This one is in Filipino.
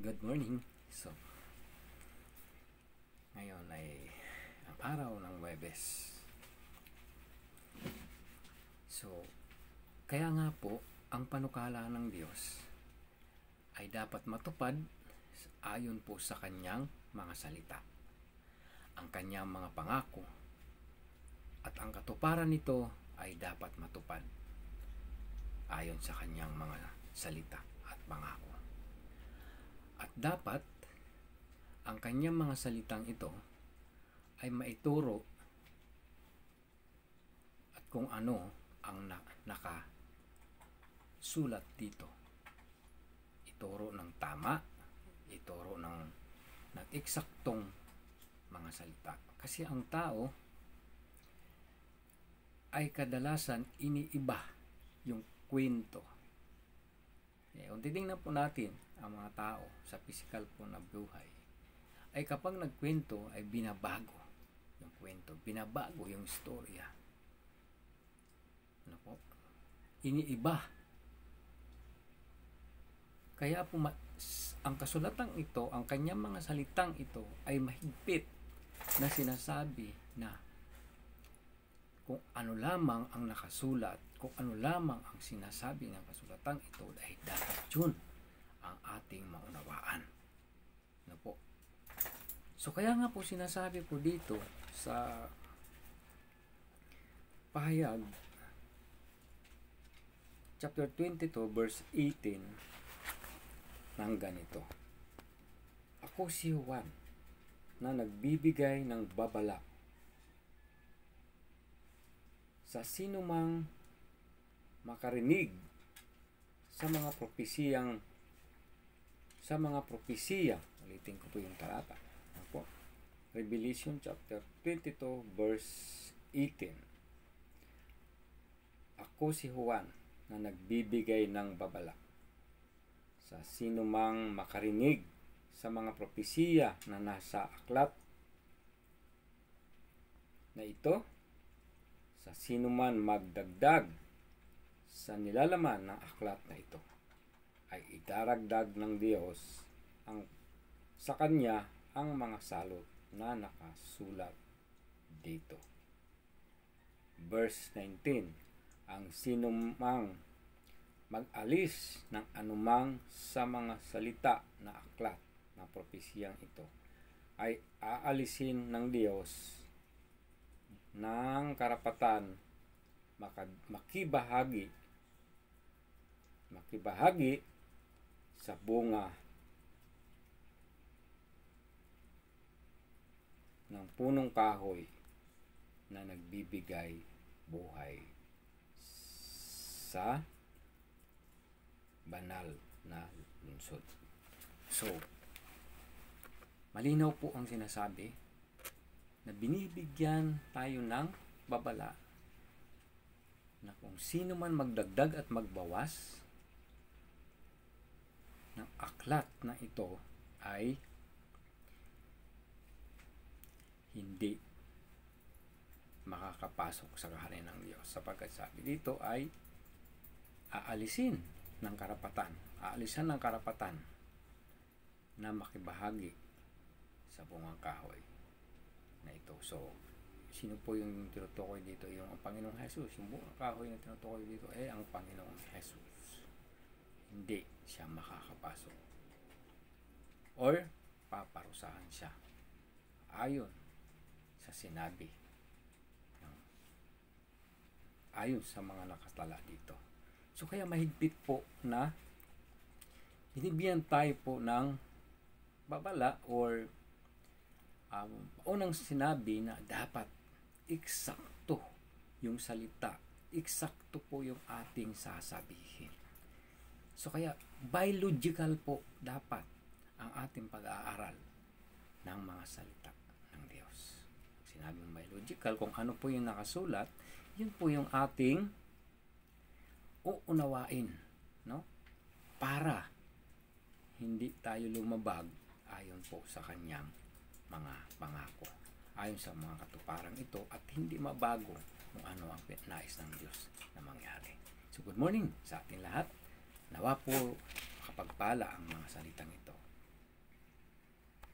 Good morning. So, ngayon ay ang araw ng Huwebes. So, kaya nga po, ang panukala ng Diyos ay dapat matupad ayon po sa kanyang mga salita. Ang kanyang mga pangako at ang katuparan nito ay dapat matupad ayon sa kanyang mga salita at pangako. At dapat ang kanyang mga salitang ito ay maituro at kung ano ang nakasulat dito. Ituro ng tama, ituro ng eksaktong mga salita. Kasi ang tao ay kadalasan iniiba yung kwento. Kung titingnan po natin ang mga tao sa physical po na buhay, ay kapag nagkwento ay binabago yung kwento, binabago yung istorya. Ano po? Iniiba. Kaya po ang kasulatang ito, ang kanyang mga salitang ito ay mahigpit na sinasabi na kung ano lamang ang nakasulat, kung ano lamang ang sinasabi ng kasulatang ito, ay dapat yun ang ating maunawaan. Ano po? So kaya nga po sinasabi po dito sa Pahayag chapter 22 verse 18 ng ganito. Ako si Juan na nagbibigay ng babala sa sinumang makarinig sa mga propesiya. Ulitin ko po yung talata. Ako, Revelation chapter 22 verse 18. Ako si Juan na nagbibigay ng babala sa sinumang makarinig sa mga propesiya na nasa aklat na ito, sa sinuman magdagdag sa nilalaman ng aklat na ito, ay idaragdag ng Diyos sa kanya ang mga salot na nakasulat dito. Verse 19, ang sinumang mag-alis ng anumang sa mga salita na aklat na propesiyang ito ay aalisin ng Diyos ng karapatan makibahagi sa bunga ng punong kahoy na nagbibigay buhay sa banal na lungsod. So, malinaw po ang sinasabi na binibigyan tayo ng babala na kung sino man magdagdag at magbawas ng aklat na ito ay hindi makakapasok sa kaharian ng Diyos, sapagkat sabi dito ay aalisan ng karapatan na makibahagi sa bungang kahoy na ito. So, sino po yung tinutukoy dito? Yung ang Panginoong Jesus. Yung bungang kahoy na tinutukoy dito ay ang Panginoong Jesus. Hindi siya makakapasok or paparusahan siya ayon sa sinabi ayon sa mga nakatala dito. So kaya mahigpit po na binibigyan tayo po ng babala or unang sinabi na dapat eksakto yung salita, eksakto po yung ating sasabihin. So kaya biological po dapat ang ating pag-aaral ng mga salita ng Diyos. Sinabi ng biological, kung ano po yung nakasulat, yun po yung ating uunawain, no? Para hindi tayo lumabag ayon po sa kanyang mga pangako, ayon sa mga katuparan ito, at hindi mabago kung ano ang nais ng Diyos na mangyari. So good morning sa ating lahat. Nawa po makapagpala ang mga salitang ito.